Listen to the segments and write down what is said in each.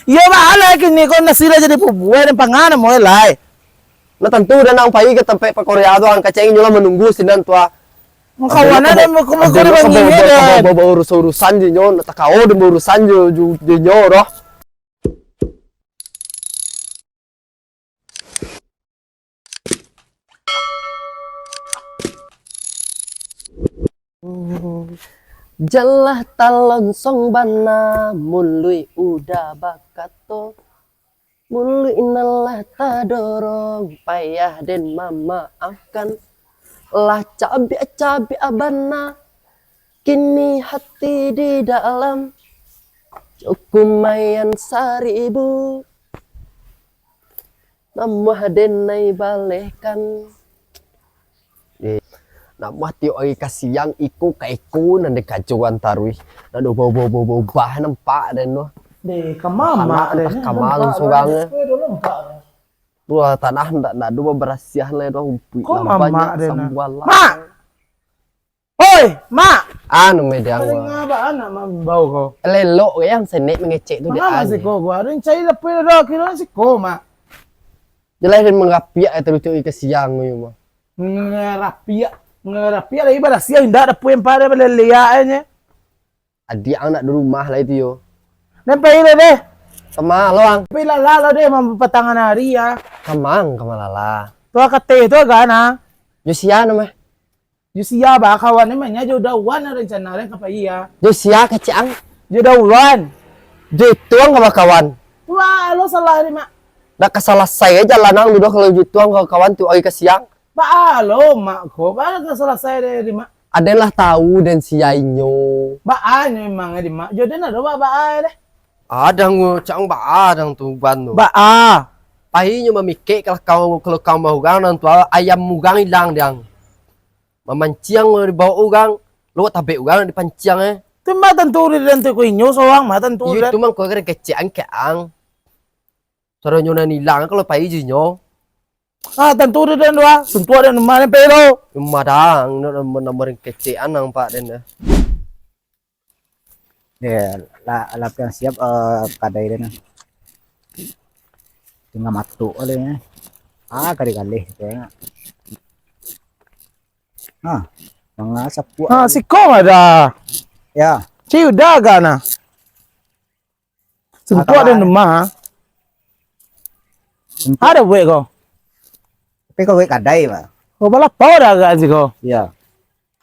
Iya bahala kini kau nasira jadi bubuai dan panganan mo elai. Na tentu dan ang pai ke tempe pa Koreado ang kacang nyola menunggu sinan tua. Kawanan dan mo kumukuri bang ini dan. Bawa urusan nyo na takao de urusan nyo roh. Jalah talon song bana mului udah bakato mului inalah tadorong payah den memaafkan lah cabi abana kini hati di dalam cukumayan seribu namuh den nai balekan nama tio ay kasiyang iku kaiku nande kacuan tarwi nado bau bah nampak den no De kamama de kamal sugangnya dua tanah ndak dua berasiah le dua humpi banyak sambuala ma oi ma anu medang nga ba anak mambau ko lelo yang senek mengecek tu dia si ko gua rin cai la pera do kira si ko ma jelas den mengapia itu lucu kasiyang yo mah ngerapia lagi pada siang indah ada puyang pada beleliaannya adik anak di rumah lah itu yo nempel deh sama loang pila lala deh mampatangan hari ya kamang kamalala tuh kate itu gana Josia nama Josia ba kawan namanya jodawan na rencana rin kapaiya Josia kacang jodawan jituang sama kawan wah lo salah nih mak dah kesalah saya jalanang duduk kalau jituang ke kawan tuh oi kesiang Baalo mak ko ba ka selesai deh mak adalah tahu dan siainyo baanyo emang di mak jodan ada ba deh ada ngucang baadang tuh banu baa pahinyo memikir kalau kau mau gang nanti ayam mugang hilang diang memanciang di bawah ugang lu tabe ugang di panciang timba tenturi dan tuh inyo soang mah tenturi itu mang kau kira keceang keang soalnya nyonya hilang kalau pahinyo tenturi dan dua sentuh dan mana pero madang nomor kecean nang pak den ya lap yang siap kadai dan tinggal matu olehnya kali kayaknya mga sapu si ko ada ya ci udah gana sentuh dan rumah ada we ko tapi kau kadai pak ko bala dah gan si ko ya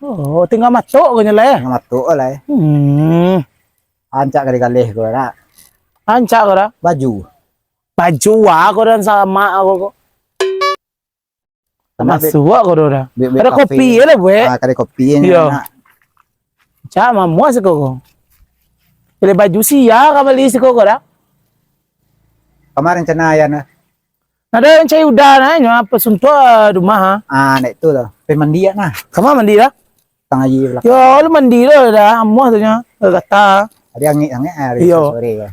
oh tinggal matok ko nyala tinggal matu oleh ancak kali ko na anca ko dah baju baju ako dan sama ako ko masuk ako dah ada kopi ya we kali kopi iya cama mo si ko pilih baju siya kamali si ko dah kemarin cenaya na ada yang cai udah nanya apa suntua rumah nah itu loh pemandian nah kamu mandi dah tengah belakang yo lu mandi dah amuh tuhnya kata ada yang air iya sore ya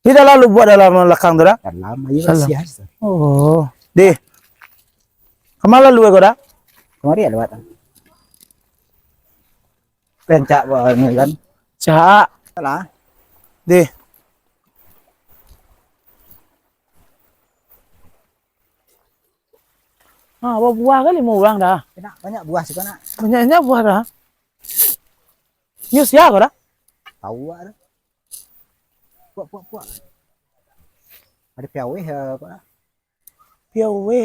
tidak lalu buat dalam belakang tuh dah dalam aja masih oh deh kamu lalu ya dah kemarin lewat pencak kan cak lah deh buah kali mau ulang dah banyak buah sih kan banyaknya buah dah nyus ya kau dah tahu ada puak ada piawe ya kok piawe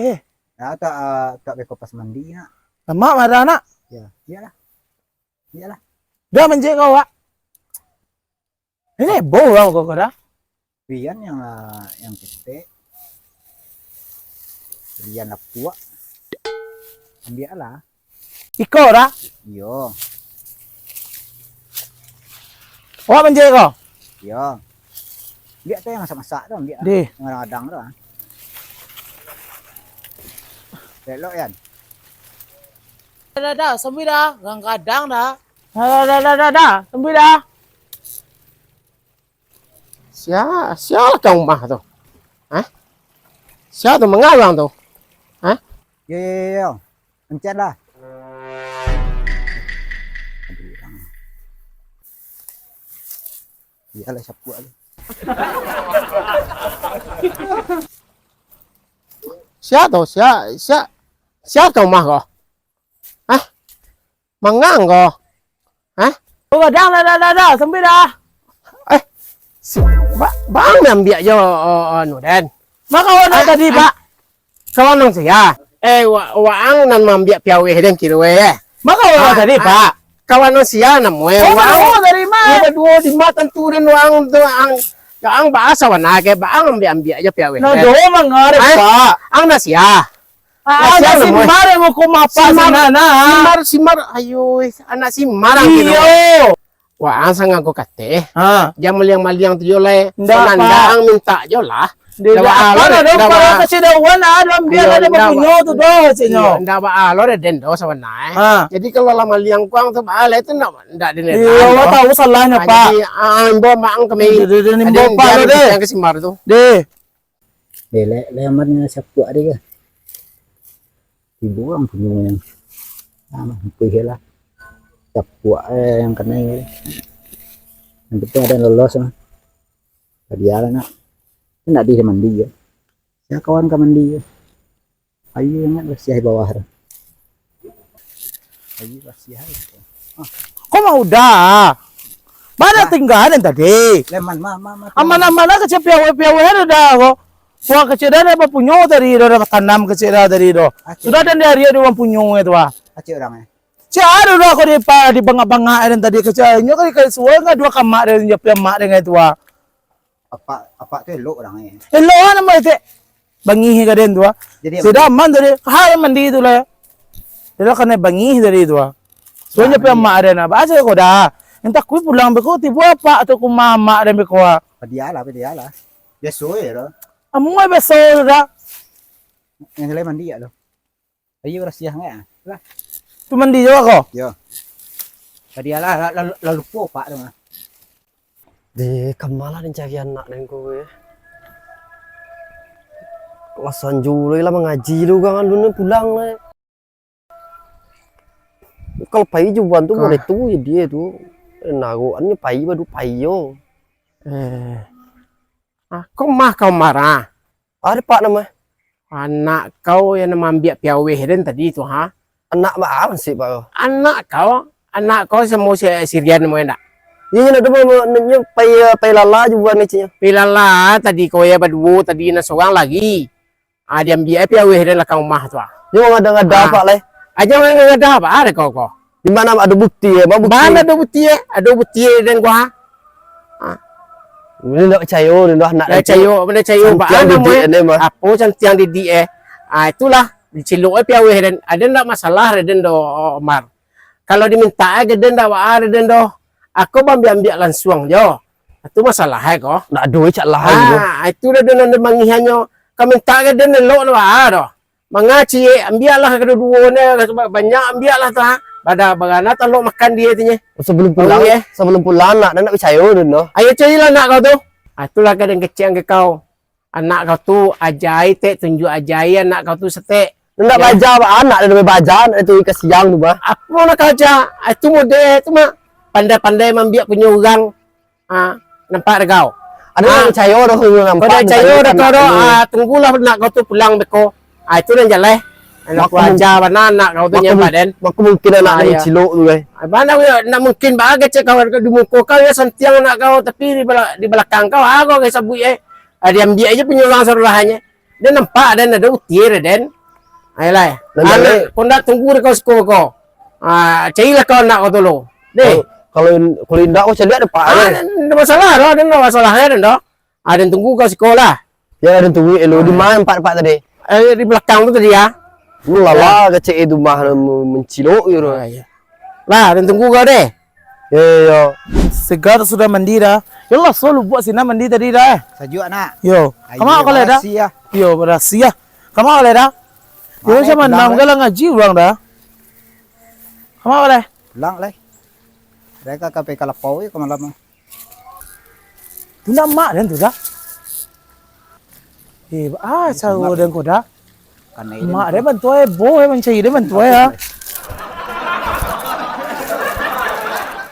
ya tak beko pas mandi nak lama ada anak ya iyalah dah menjek kau pak ini bau kau dah pian yang kete pian puak ambil lah iko dah yo wah menjek kau yo dia tuh yang masak-masak dong dia deh ngadang tuh belok ya dah sembuh dah gang kadang dah sembuh dah siapa kau mah tuh siapa tuh mengalang tuh yo pencet lah iyalah sapu aja Sia to, sia kau mah ko. Hah? Mangang ko. Hah? Oh, dah, sampai dah. Bang ambil jo anu den. Mak kawan tadi, Pak. Kawan nang sia. Waang nan mambiak piawe den kirowe. Mak kawan tadi, Pak. Kawan nang sia namoe. Oh, dari mana? Iya dua di matan turin waang tu ang bahasa wana ke baang ambil aja piawe. No, do mangar, Pak. Ang na sia. Ada si Mare mo kumapa Simar ayo anak simar ang Iyo. Waang sang ako kate. Ah. Jam maliang tu jolai. Ndak, Pak. Nanda ang minta jolah. Apa na do para kasi daw wala alam biar ada mapunyo to do sinyo. Nda ba alo de den do sa wana. Ah. Jadi kalau lama liang kuang tu bala itu ndak din. Iyo, wa tahu salahnya, Pak. Jadi ang bo maang kami. Nimbo pa lo de. Yang kesimar tu. De. Để lại mất sắp quả đi kìa. Thì bố ông phụ nữ yang quỳ hết lah. Sắp quả yang cái này. Yang penting ada yang lolos mah. Dia lah nak. Nak di mandi ya. Ya kawan ke mandi ya. Ayo ingat bersih bawah. Ayo bersih. Kok mau udah? Mana tinggalan tadi? Leman mama. Aman-aman aja kecil piawe dah kok. Wah kecil ada apa punyo dari do dapat tanam kecil dari do. Sudah dan dari ada uang punyo itu wah. Acik orangnya. Cari do aku di bangga dan tadi kecilnya kali suara enggak dua kamar dan dia mak dengan itu wah. Apa tu elok orangnya. Hello nama itu. Bangi ka din tuwa. Sudah aman dari hai mandi itu lah. Dia kan bangi dari itu wah. Soalnya mak ada na. Bahasa ko dah. Entah ku pulang beko tibu apa atau ku mama dan beko. Dia lah. Biasa ya. Amoy besol dah. Yang lain mandi ya lo. Ayo bersih enggak? Lah. Tu mandi juga kok. Yo. Dia lah lalu po pak dong. Di kemala dan cari anak dan kowe. Kelas sanju lah mengaji lu kan lu pulang lah. Kalau pai juan tu boleh tu ya dia tu. Naruannya pai baru pai yo. Kau mah kau marah. Ada pak nama. Anak kau yang ambil piawe dan tadi tu ha. Anak apa sih pak? Anak kau semua Syrian mau enggak? Iya nak dulu pai lala juga nih cina. Pai lala tadi kau ya berdua tadi nak seorang lagi. Dia ambil piawe dan lah kau mah tu. Yo ada apa leh? Aja ada apa ada kau. Di mana ada bukti ya? Mana ada bukti ya? Ada bukti dan gua. Ini nak cayo, ini nak cayo, mana cayo ba namanya? Apa yang di itulah dicilok piawe dan ada ndak masalah dan do Omar. Kalau diminta aja dan dak ada dan do. Aku ambil langsung jo. Itu masalah kok. Ndak duit cak lah itu dah dan mangihannya. Kau minta aja dan lo do. Mengaci ambillah kedua-duanya banyak ambillah ta. Pada bagana lo makan dia tunya. Sebelum pulang ya. Sebelum pulang nak dan nak percaya dan do. Ayo carilah anak kau tu. Itulah kadang kecil ke kau. Anak kau tu ajai tunjuk ajai anak kau tu setek. Ndak baca apa anak dan baca itu ke siang tu bah. Apa nak baca? Itu model itu mah pandai-pandai membiak punya orang. Nampak kau. Ada yang percaya dah kau nampak. Ada percaya dah kau dah. Tunggulah anak kau tu pulang beko. Itu dan jalan. Anak ajar mana anak kau tu nyampak dan. Maka mungkin anak ni cilok tu eh. Mana nak mungkin bahagia cek kau di muka kau ya sentiang anak kau tapi di belakang kau aku ke sabui dia ambil aja punya orang serulahannya. Dia nampak dan ada utir dan. Ayolah. Anak kau nak tunggu kau sekolah kau. Carilah kau anak kau tu lo. Deh. Kalau indah kau cari ada pak. Ada masalah dah, ada masalahnya dah. Ada tunggu kau sekolah. Ya ada tunggu elo di mana empat tadi? Di belakang tu tadi ya. Lala kecil itu mah mencilok gitu. Lah, dan tunggu kau deh. Yo. Segar sudah mandi dah. Yalah, solo buat sini mandi tadi dah. Sajuk anak. Yo. Kamu kalau dah? Yo, berhasil. Kamu kalau dah? Yo, sama enam kali ngaji ulang dah. Kamu boleh? Pulang lah. Mereka kape kalapau ya kemalam. Tu nama dan tu dah. Cawo dan kau dah. Mak dia bantu boy mencari dia bantu ya.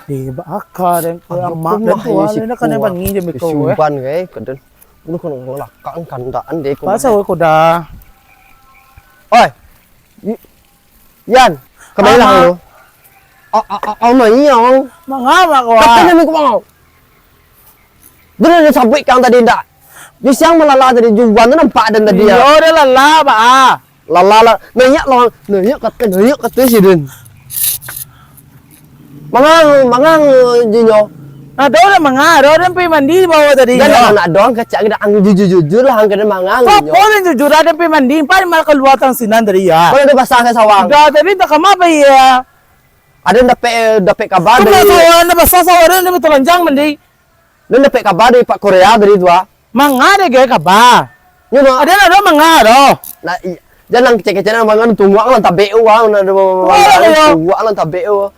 Di ba akaran ko Ano amak po, dan mahal tuwa si na kana Pua. bangi de ko eh. Sumban kay kaden. Ulo ko nang lakang kandaan de ko. Pasa ko da. Oi. Yan. Kamay lang Ama. lo. Mày nhon. Mangama ko Kapag ah. namin ko mga. Doon na sabay kang tadi nda. Yung siyang malala tadi juwan na nampak dan tadi ya. Yo de la ba ah. Lala nanya lang nanya kata si din. Mangang jinyo. Na do na mga do na pi mandi bawa tadi. Dan anak doang kacak kita ang jujur lah ang kada mangang Kok jinyo. ko rin jujur ada pi mandi pa mal kaluwatan sinan tadi ya. Kalau ada basah ke sawang. Da tadi ta kama ba ya. Ada dapat kabar Kuma dari sawa na basa sawa na betulanjang mandi. dan dapat kabar dari Pak Korea dari dua. Mga de ge ka ba. You know, Ada na do mga do. na jangan kecek-kecek na mangan tungwa lang tabeu wang na tungwa lang tabeu.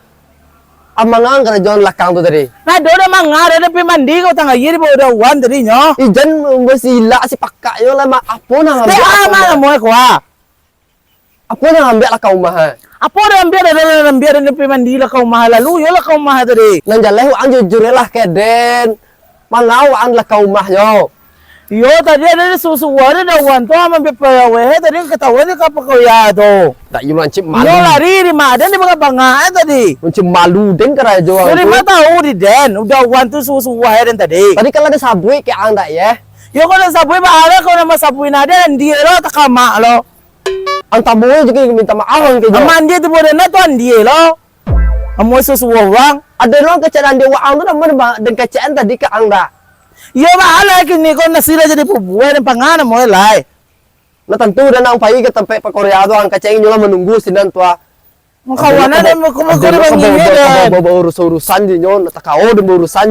Ang mangang kana jon lakang to dari. Na do na mga de pi mandi ko tanga yiri bo do wan tadi nyo. Ijan masila si pakka yo lah apo na Te ama na mo ko ah. Apo na ngambil lah kau mah. Apo na ambiar na pi mandi la kau mahalalu yo la kau mah tadi. Nang jaleh ang jujur lah keden. Mangaw ang lah kau mah yo. Yo tadi ada susuwari da wan to ama bi pa we tadi ketawa ni ka pa ko ya do. Tak yulan cip Yo malu. lari di ma dan di mga banga tadi. Cip malu den kara jo. Dari mata tahu di den udah wan tu susuwari dan tadi. Tadi kalau ada sabui ke ang tak ya. Yo ko na sabui ba ala ko na masabui na dan di lo takama lo. Ang tamunya juga minta maaf ang kejo. Aman dia tu bodan na to andi lo. Amo susuwang. Ada orang kecaan dewa ang tu naman ba dan kecaan tadi ke ang dak. Yo ba ala kini ko nasira jadi pubuhay ng pangalan mo lai. Na tentu dan ang payi ke tempat Pak Korea tu ang kecaan nyula menunggu sinan tua. Ang kawanan na mo kumukuri bangi den. Bawa urusan jinyo natakao dan urusan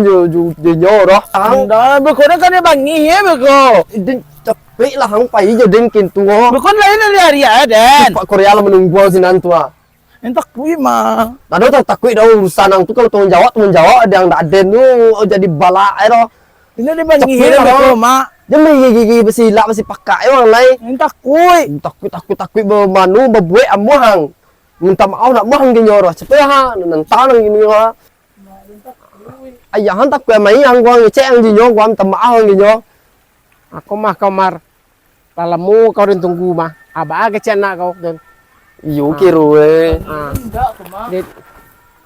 jinyo roh. Ang Anda be ko na kani bangi he be ko. din capek lah ang payi jo den kintu. Be ko lain na hari den. Pak Korea lah menunggu sinan tua. Entak kui ma. Tado tak takut dah urusan ang tu kalau tanggung jawab ada yang tak ada tu jadi balak ero. Ini di bangi he be ko ma. Dia gigi besi lak besi pakai orang lain. Entak kui. Takut bermanu berbuat amuhang. Minta maaf nak muhang gini orang. Cepet ha nantang gini orang. Ayah han takut mai yang gua ngecek yang jinyo gua minta maaf gini. Ako mah kamar. Palamu kau rin tunggu mah. Aba aga cina kau dan. Iyo kiro Endak ko ma.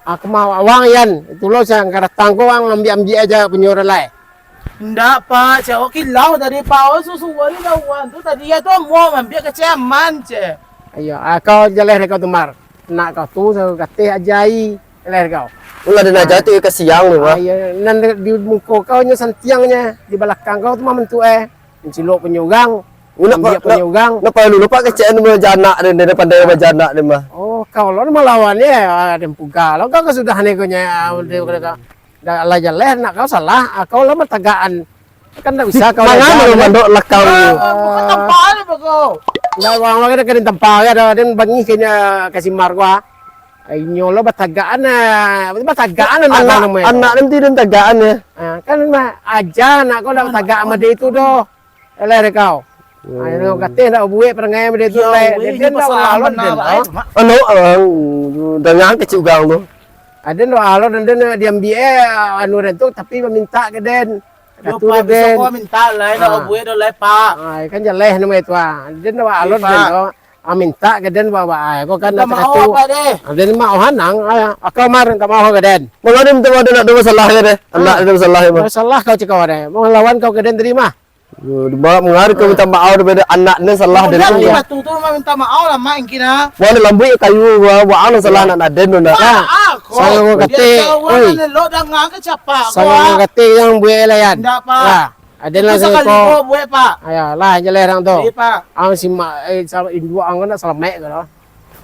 Aku mah awang yan. Itu lo sa karatang ko ang ambi aja penyora lai. Endak pa, che okay lao tadi pa o susuwari daw wan tu tadi ya to mo man biya ka che man che. Ayo, kau jaleh kau tumar. Nak kau tu sa kateh ajai. Jaleh kau. Ulah dan aja tu ke siang lu mah. Ayo, nan di muka kau nya santiangnya di belakang kau tu mah mentu mencilok penyugang. Ulah Ambil penyugang. nak lu lupa kecek nu jana dan dari pandai jana dia mah. Oh, kau lo melawan ya, ada puga. Lo kau sudah nih kau nya dah lah jaleh nak kau salah. Kau lo matagaan. Kan tak bisa kau. Mangan lu mandok lakau. Bukan tampal ba ko. Nggak wang lagi dekat tempat ada dan bangi kayaknya kasih marwa. Ay nyolo batagaan batagaan Anak nanti dan tagaan ya. kan mah aja nak kau dah batagaan sama dia itu doh. Eleh kau. Ayo kate nak buat perangai sama dia itu le. Dia dah alon dan. Ano dengan kecil gang tu. Ada no alon dan dia diam dia anu dan tu tapi meminta ke den. Yo Katu pa den. biso ko minta lai na buhay do lai pa. Ay kan jaleh nama itu ah. Dia no alon Pak. dan minta ke den bawa ay kau kan Ka nak mao katu. pa de. Ada mau hanang ay akau mar tak mau ke den. Mengadim tu ada nak ada masalah ke deh. Anak ada masalah ya mah. Salah kau cakap ada. Mau lawan kau ke den terima. Mengaruh kau minta maaf daripada anaknya salah dan Udah tu. lima tutu ma minta maaf lah ma ingkina. Wala lambu kayu wa anu salah anak den na. Ako. Saya mau kate, oi. Lo dah ngaka capa. Sama kate yang buat layan. Enggak pa. Ah, ada lah Sa kali ko. ko buhay pa. Ayo lah jale rang to. Di pa. Ang si ma sa indua ang na salamek ko.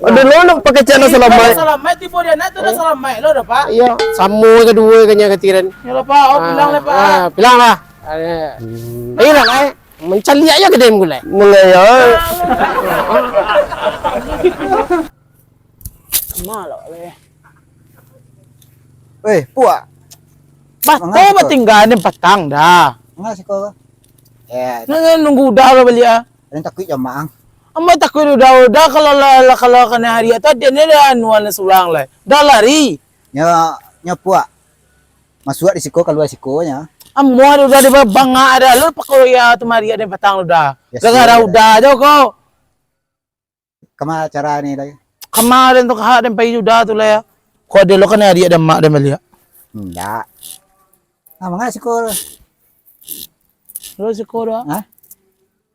Ada lo nak pakai channel salamai. Salamai tipo dia na to na salamai lo dah pa. Iyo, samu kedua kanya ketiran. Ya lo pa, bilang le pa. Bilang lah. Ayo lah. Mencari aja ke dem gulai. Mengaya. Malo le. Weh, puak. Bato ba tinggalan patang dah. Nga si ko. Nunggu dah lo beli ah. Ano takut ya maang. Amma takut udah kalau kana hari atau dia ni dah anuan sulang le. Dah lari. Nya puak. Masuk di siko keluar sikonya. Amo ada udah di banga ada lu pakoya tu Maria ada batang udah. Yes, Gara-gara sir. udah aja kok. Kama cara ni lagi. Kemarin tuh kahak dan payu udah tuh lah ya. Kok ada lo kan dia ada mak dan Malia. Enggak. Ah, mga siko. Lo si kodo. Ha?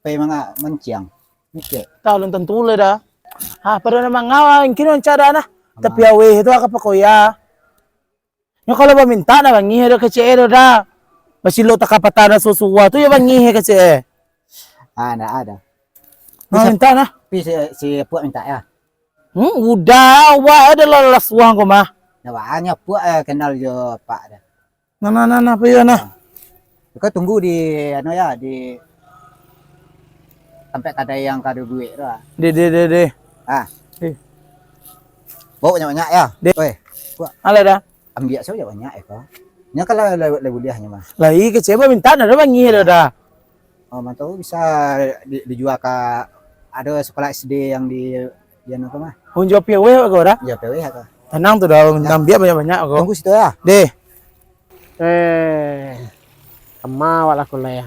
Pay mga menciang. Mikir. Tahu lu tentu lah dah. Ha, pero namang ngawang kinon cara na. Tapi awe ituaka pakoya. Yung kalau ba minta na bangihe do kasi ero da. Masilo ta kapatana susuwa tu yung bangihe kasi. Ah, enggak ada. Minta na. Tapi si puak minta ya. Udah, wah ada lalasuhan ko mah. Nawaannya puak kenal jo Pak dah. Nah, apa yun na? Kau tunggu di ano ya di sampai kada yang kada duit tu lah. De. Ah, Eh, bawa banyak-banyak ya. Oi, puak ala da. ambil saja banyak kau. Nya kalau lebuliahnya mah. Lahi kasi ba minta na do bangihe do da. Oh, mantau bisa dijual ke ada sekolah SD yang di ano mah. Hunjo piawe ko da. Ya PW kah. Tenang tuh dah, nambia banyak-banyak ko. Tunggu situ ya. De. Kama wala ko lah ya.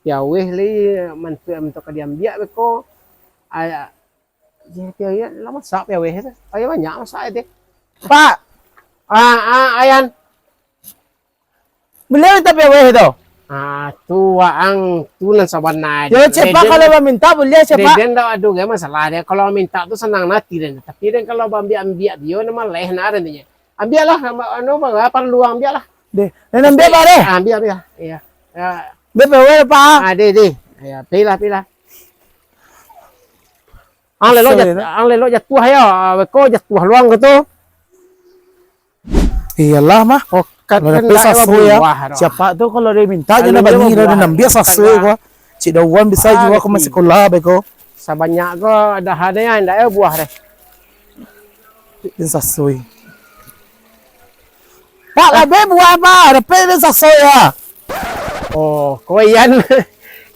Ya weh li man untuk kadiam biak beko. Ay ya lama sak ya weh. Ay banyak masak deh. Pak, Ayan. beliau minta piawe itu. Tua ang tulan sa banay. Yo, cepat kalau ba minta boleh cepat. Reden daw ado gaya masalah dia. Kalau minta tu senang nanti dan tapi dan kalau ambil dia nama leh na rin niya. Ambil lah ano ba perlu ambil lah. De, nambia ba de? Ambil. Iya. Be piawe pa. Di. Ya, pila. Ang lelo jatuh ya. Ko jatuh luang gitu. Iyalah mah. Oh, Kalau pesa soya, siapa tuh kalau dia minta aja na bangi do nambia sa soya ko. Si dawan bisa juga ko masikola be ko. Sa banyak ko ada hadanya ndak buah deh. Din sa soya. Pak, labe buah ba? Repel sa soya. Oh, ko yan.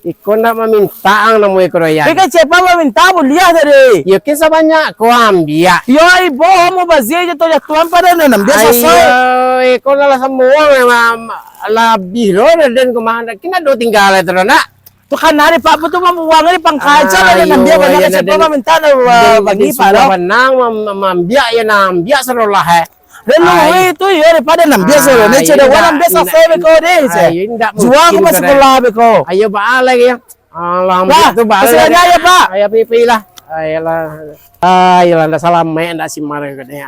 Iko na maminta ang namoy ko yan. Ika cepat ba minta boleh tadi. Yo kinsa banyak ko ambia. Yo ibo mo bazia to ya tuan pa na nambia sa soya. Ay, iko na la semua labih lo dan kemana kina do tinggal itu na. Tu kan nari pak betul mamuang ni pangkaja lah Ayo, nambia banyak yan na cepat din. ba minta na bangi pa Sudah do. benang mambia ya nambia serolah he. Lalu itu ya daripada nambia sa ni ceda wan nambia sa soya be ko de. Ayo ndak Jual ko masikola be ko. Ayo balik ya. Pak, Lambat tu balik. kasih aja pak. Ayo pipi lah. Ayolah ndak salam mai ndak simar ko de.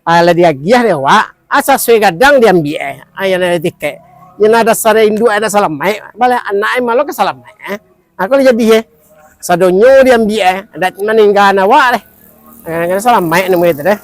Ala dia giah de wa. Asa sui gadang dia ambil. Ayo na tiket. Yang ada sare indu ada salam mai. Balik anak malu ke salam mai. Aku lihat dia. Sadonyo dia ambil. Ada meninggal na wa deh. Salam mai nemu itu deh.